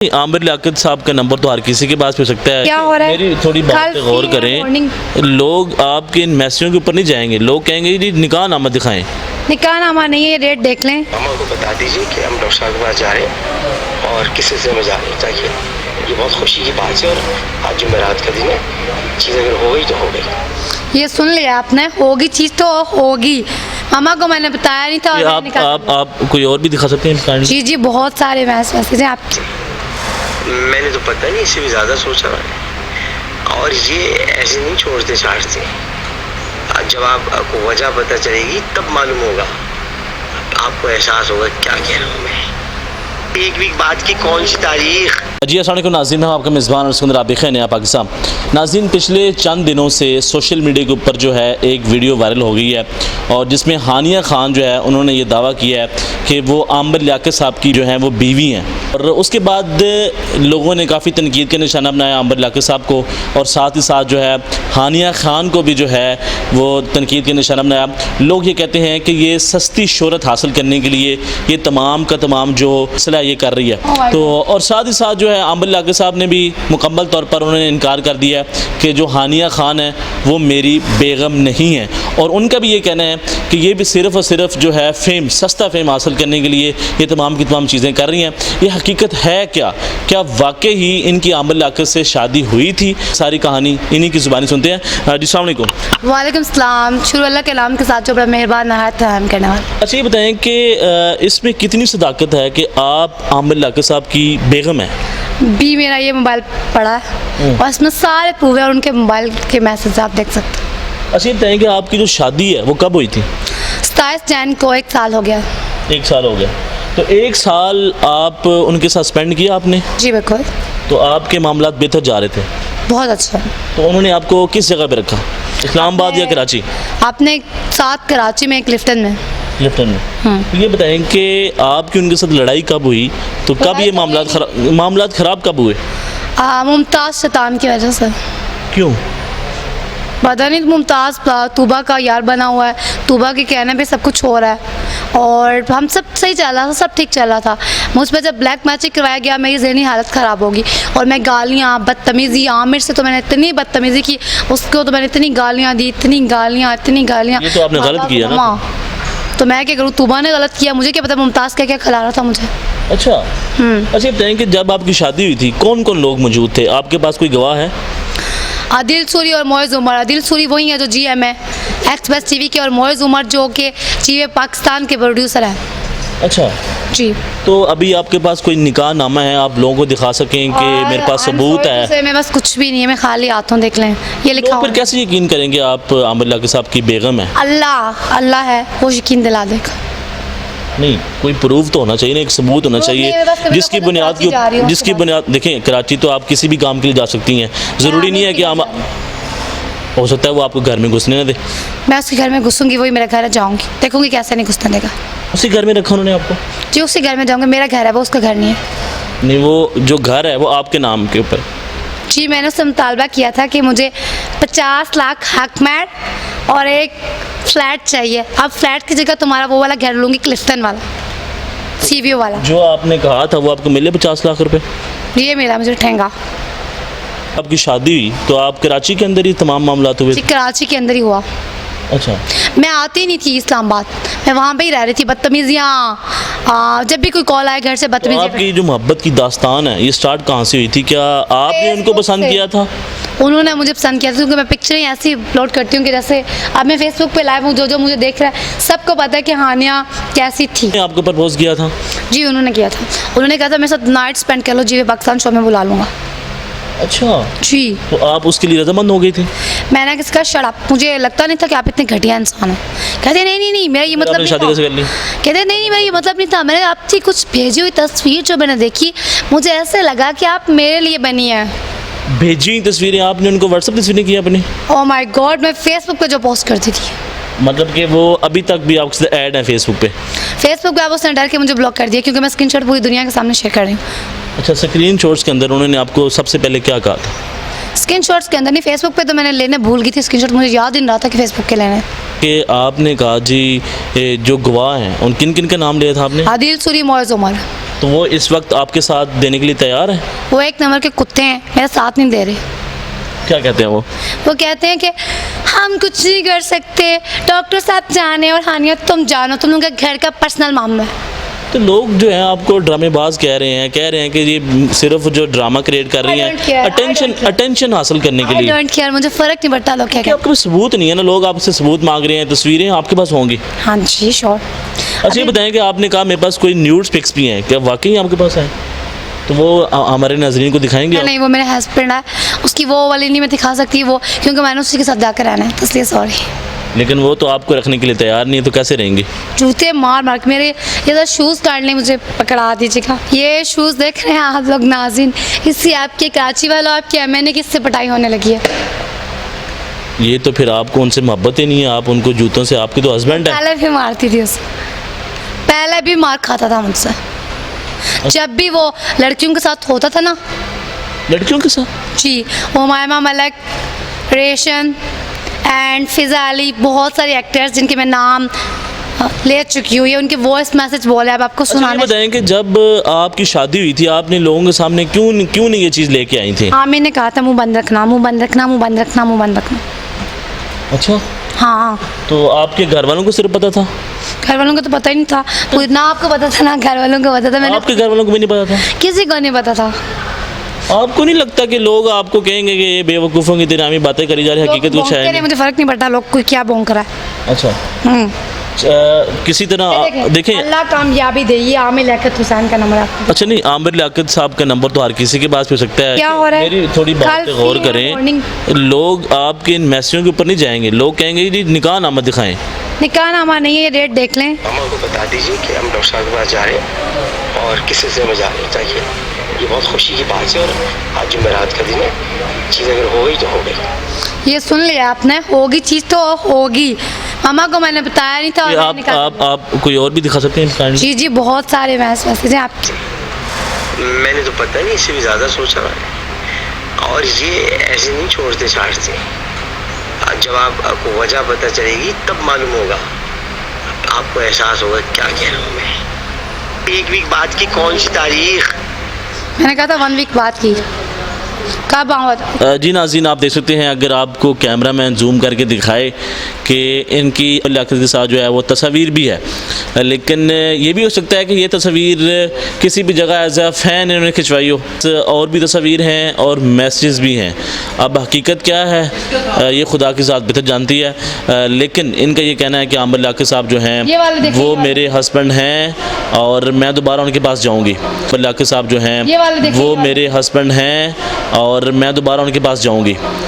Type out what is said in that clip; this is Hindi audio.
आमिर लियाकत साहब का नंबर तो हर किसी के पास हो सकता है। क्या हो रहा है? मेरी थोड़ी बात पे गौर करें, लोग आपके इन मैसेजों के ऊपर नहीं जाएंगे, लोग कहेंगे जी निकाह नामा दिखाएं। निकाह नामा नहीं है, ये रेट देख लें। मामा को बता दीजिए कि हम डॉक्टर साहब के पास जा रहे हैं और किस सिलसिले में जा रहे हैं, ताकि ये बहुत खुशी की बात है। और आज जुमेरात का दिन है, चीज़ अगर हो गई तो हो गई। ये सुन लिया आपने, होगी चीज़ तो होगी। मामा को मैंने बताया नहीं था। और आप कोई और भी दिखा सकते हैं? जी जी, बहुत सारे मैसेज हैं आप। मैंने तो पता नहीं, इससे भी ज़्यादा सोचा मैंने। और ये ऐसे नहीं छोड़ते छाड़ते, जब आपको वजह पता चलेगी तब मालूम होगा, आपको एहसास होगा क्या कह रहा हूँ मैं। एक वीक बाद की कौन सी तारीख? जी अस्सलाम वालेकुम नाज़रीन, मैं आपका मेज़बान और सिकंदर आबिद नया पाकिस्तान। नाज़रीन, पिछले चंद दिनों से सोशल मीडिया के ऊपर जो है एक वीडियो वायरल हो गई है और जिसमें हानिया खान जो है उन्होंने ये दावा किया है कि वो आमिर लियाकत साहब की जो है वो बीवी हैं। और उसके बाद लोगों ने काफ़ी तनकीद का निशाना बनाया आमिर लियाकत साहब को, और साथ ही साथ जो है हानिया खान को भी जो है वो तनकीद का निशाना बनाया। लोग ये कहते हैं कि ये सस्ती शोहरत हासिल करने के लिए ये तमाम का तमाम जो सिला ये कर रही है। तो और साथ ही साथ जो है आमिर लियाकत साहब ने भी मुकम्मल तौर पर उन्होंने इनकार कर दिया कि जो हानिया खान है वो मेरी बेगम नहीं है। और उनका भी ये कहना है कि ये भी सिर्फ़ और सिर्फ जो है फेम, सस्ता फेम हासिल करने के लिए ये तमाम की तमाम चीज़ें कर रही हैं। ये हकीकत है क्या? क्या वाकई ही इनकी आमिर लियाकत से शादी हुई थी? सारी कहानी इन्हीं की ज़ुबानी सुनते हैं। जी अस्सलाम वालेकुम। वालेकुम सलाम। शुरू अल्लाह के नाम के साथ जो बड़ा मेहरबान नहायत रहम करने वाला। अच्छा ये बताएं कि इसमें कितनी सदाकत है कि आप आमिर लियाकत साहब की बेगम हैं? भी मेरा ये मोबाइल पड़ा है और इसमें सारे प्रूफ है और उनके मोबाइल के मैसेज आप देख सकते हैं। अच्छा ये बताएं कि आपकी जो शादी है वो कब हुई थी? 27 जैन को 1 साल हो गया। 1 साल हो गया। तो 1 साल आप उनके साथ स्पेंड किया आपने? जी बिल्कुल। तो आपके मामलात बेहतर जा रहे थे? बहुत अच्छा। तो उन्होंने आपको किस जगह पे रखा, इस्लामाबाद या कराची? आपने साथ कराची में, एक लिफ्टन में। लिफ्टन में। तो ये बताएं कि आपकी उनके साथ लड़ाई कब हुई? तो कब ये मामलात ख़राब कब हुए? मुमताज़ शैतान की वजह से। क्यों? पता नहीं, मुमताज़ तूबा का यार बना हुआ है, तूबा के कहने पे सब कुछ हो रहा है और हम सब सही चल रहा था, सब ठीक चल रहा था। मुझ पर जब ब्लैक मैजिक करवाया गया मेरी ज़हनी हालत ख़राब होगी और मैं गालियाँ, बदतमीज़ी, आमिर से तो मैंने इतनी बदतमीज़ी की, उसको तो मैंने इतनी गालियाँ दी, इतनी गालियाँ। ये तो आपने गलत किया ना। तो मैं क्या करूँ, तूबा ने गलत किया, मुझे क्या पता मुमताज़ क्या क्या खिला रहा था मुझे। अच्छा। अच्छा ये बताएं कि जब आपकी शादी हुई थी कौन कौन लोग मौजूद थे? आपके पास कोई गवाह है? आदिल सूरी और मोइज़ उमर। आदिल सूरी वही है जो GM है, एक्सप्रेस TV के, और मोइज़ उमर जो कि GA पाकिस्तान के प्रोड्यूसर है। अच्छा जी। तो अभी आपके पास कोई निकाह नामा है, आप लोगों को दिखा सकें कि मेरे पास सबूत है? मेरे पास कुछ भी नहीं है, मैं खाली हाथों, देख लें ये लिखा तो फिर कैसे यकीन करेंगे आप आमिर लियाकत साहब की बेगम है? अल्लाह है, वो यकीन दिला देगा। नहीं, कोई प्रूफ तो होना चाहिए ना, एक सबूत होना चाहिए जिसकी बुनियाद देखें। कराची तो आप किसी भी काम के लिए जा सकती हैं, ज़रूरी नहीं है कि हम, हो सकता है वो आपको घर में घुसने ना दे। मैं उसके घर में घुसूंगी, वही मेरे घर जाऊंगी, देखूंगी कैसे नहीं घुसने देगा। उसी घर में रखा उन्होंने आपको? जी उसी घर में जाऊंगी, मेरा घर है वो, उसका घर नहीं है। नहीं, वो जो घर है वो आपके नाम के ऊपर? जी मैंने उससे मुतालबा किया था कि मुझे 50 लाख हक मैट और एक फ्लैट चाहिए। अब फ्लैट की जगह तुम्हारा वो वाला घर लूँगी, क्लिफ्टन वाला, CVO वाला। जो आपने कहा था वो आपको मिले 50 लाख रुपए? ये मिला मुझे ठेंगा। आपकी शादी हुई तो आप कराची के अंदर ही तमाम मामला हुए? जी कराची के अंदर ही हुआ। अच्छा। मैं आती नहीं थी इस्लामाबाद, मैं वहाँ पे ही रह रही थी। बदतमीजियाँ, जब भी कोई कॉल आए घर से बदतमीजी। तो आपकी जो मोहब्बत की दास्तान है ये स्टार्ट कहाँ से हुई थी? क्या आपने उनको पसंद किया था? उन्होंने मुझे पसंद किया था, क्योंकि मैं पिक्चरें ऐसी अपलोड करती हूँ कि जैसे अब मैं फेसबुक पे लाइव हूँ, जो मुझे देख रहा है सबको पता है कि हानिया कैसी थी। आपको प्रपोज किया था? जी उन्होंने किया था। उन्होंने कहा था मेरे साथ नाइट स्पेंड कर लो, GA पाकिस्तान शो में बुला लूँगा। अच्छा जी। तो आप उसके लिए रजामंद हो गई थी? मैंने किसका शराब, मुझे लगता नहीं था कि आप इतने घटिया इंसान हो। कहते नहीं मेरा ये मतलब शादी कैसे कर ली? कहते नहीं मेरा ये मतलब नहीं था। मैंने आपकी कुछ भेजी हुई तस्वीर जो मैंने देखी, मुझे ऐसे लगा कि आप मेरे लिए बनी है। भेजी हुई तस्वीरें आपने उनको व्हाट्सएप तस्वीरें की अपनी? ओह माय गॉड, मैं फेसबुक पे जो पोस्ट करती थी। मतलब कि वो अभी तक भी आपके साथ ऐड है फेसबुक पे? फेसबुक पे आप उसने डर के मुझे ब्लॉक कर दिया, क्योंकि मैं स्क्रीनशॉट पूरी दुनिया के सामने शेयर कर रही हूँ। अच्छा, स्क्रीन शॉट्स के अंदर उन्होंने आपको सबसे पहले क्या कहा था? स्क्रीनशॉट्स के अंदर नहीं, फेसबुक पे तो मैंने लेने भूल गई थी स्क्रीनशॉट, मुझे याद ही नहीं रहा था कि फेसबुक के लेने। कि आपने कहा जी जो गवाह हैं उन किन किन का नाम लिया था आपने? आदिल सूरी, मोइज़ उमर। तो वो इस वक्त आपके साथ देने के लिए तैयार है? वो एक नंबर के कुत्ते हैं, मेरा साथ नहीं दे रहे। क्या कहते हैं वो? वो कहते हैं कि हम कुछ नहीं कर सकते, डॉक्टर साहब जाने और हानिया तुम जानो, तुम लोगों का घर का पर्सनल मामला है। तो लोग जो हैं आपको ड्रामेबाज कह रहे हैं कि ये सिर्फ जो ड्रामा क्रिएट कर रही I don't हैं care, I don't care। Attention हासिल करने के आई लिए। डोंट केयर, मुझे फ़र्क नहीं पड़ता लोग क्या कि कहते आपके पास सबूत नहीं है ना, लोग आपसे सबूत मांग रहे हैं, तस्वीरें आपके पास होंगी। हैं। हाँ जी श्योर। अच्छा ये बताएं कि आपने कहा मेरे पास कोई न्यूड्स पिक्स भी हैं, क्या वाकई आपके पास है? तो वो हमारे नाज़रीन को दिखाएंगे आप? नहीं, वो मेरे हस्बैंड है, उसकी वो वाली नहीं मैं दिखा सकती वो, क्योंकि मैंने उसी के साथ जाकर रहना है, तो इसलिए सॉरी। लेकिन वो तो आपको रखने के लिए तैयार नहीं है, तो कैसे रहेंगे? जूते मार मार के मेरे ये तो शूज़ काटने मुझे पकड़ा दीजिएगा। ये शूज़ देख रहे हैं आप लोग नाज़रीन, इससे आपके कराची वालों आपकी एमएनए किससे पटाई होने लगी है। ये तो फिर आपको उनसे मोहब्बत ही नहीं है, आप उनको जूतों से, आपके तो हस्बैंड है। पहले भी मारती थी उसे, पहले भी मार खाता था मुझसे, जब भी वो लड़कियों के साथ होता था ना। लड़कियों के साथ? जी, हुमायमा मलिक, रेशन एंड फिज़ा अली, बहुत सारे एक्टर्स जिनके मैं नाम ले चुकी हूँ, ये उनके वॉइस मैसेज बोले अब आपको अच्छा ये सुनाने। बताएं कि जब आपकी शादी हुई थी आपने लोगों के सामने क्यों नहीं ये चीज़ लेके आई थी? हाँ मैंने कहा था मुंह बंद रखना, मुंह बंद रखना, मुंह बंद रखना, मुंह बंद रखना। अच्छा, हाँ, तो आपके घर वालों को सिर्फ पता था? घर वालों को तो पता ही नहीं था, तो ना आपको पता था ना घर वालों को पता था। मैंने आपके घर वालों को भी नहीं पता था? किसी को नहीं पता था। आपको नहीं लगता कि लोग आपको कहेंगे कि ये बेवकूफ़ों की तरह हमें बातें करी जा रही, हकीकत कुछ है नहीं? मुझे फ़र्क नहीं पड़ता लोग कोई क्या भौंक रहा है। अच्छा किसी तरह देखें। अल्लाह कामयाबी दे। ये आमिर लियाकत हुसैन का नंबर आपको। अच्छा नहीं, आमिर लियाकत साहब का नंबर तो हर किसी के पास हो सकता है। क्या हो रहा है? मेरी थोड़ी बात पे कल गौर free करें, morning। लोग आपके इन मैसेजों के ऊपर नहीं जाएंगे, लोग कहेंगे जी निकाह नामा दिखाएं। निकाह नामा नहीं है, ये डेट देख लें। मामा को बता दीजिए कि हम डॉक्टर साहब के पास जा रहे हैं और किस सिलसिले में जा रहे हैं, ताकि ये बहुत खुशी की बात है। और आज जुमेरात का दिन है, चीज़ अगर हो गई तो हो गई। ये सुन लिया आपने, होगी चीज़ तो होगी। मामा को मैंने बताया नहीं था। कि और मैंने कहा- आप कोई और भी दिखा सकते हैं? जी जी, बहुत सारे मैसेज हैं आप। मैंने तो पता नहीं, इससे भी ज़्यादा सोचा मैंने। और ये ऐसे नहीं छोड़ते छाड़ते, जब आपको वजह पता चलेगी तब मालूम होगा, आपको एहसास होगा क्या कह रहा हूँ मैं। एक वीक बाद की कौन सी तारीख? मैंने कहा था 1 वीक बाद की। कब आऊँ? जी नाज़रीन, आप देख सकते हैं, अगर आपको कैमरा मैन जूम करके दिखाए कि इनकी लियाकत के साथ जो है वो तस्वीर भी है, लेकिन ये भी हो सकता है कि ये तस्वीर किसी भी जगह एज अ फ़ैन इन्होंने खिंचवाई हो। और भी तस्वीर हैं और मैसेज भी हैं। अब हकीकत क्या है ये खुदा की ज़ात बेहतर जानती है, लेकिन इनका ये कहना है कि आमिर लियाकत साहब जो हैं ये वाले देखिए, वो ये वाले। मेरे हस्बैंड हैं और मैं दोबारा उनके पास जाऊँगी। आमिर लियाकत साहब जो हैं ये वाले देखिए, वो ये वाले। मेरे हस्बैंड हैं और मैं दोबारा उनके पास जाऊंगी।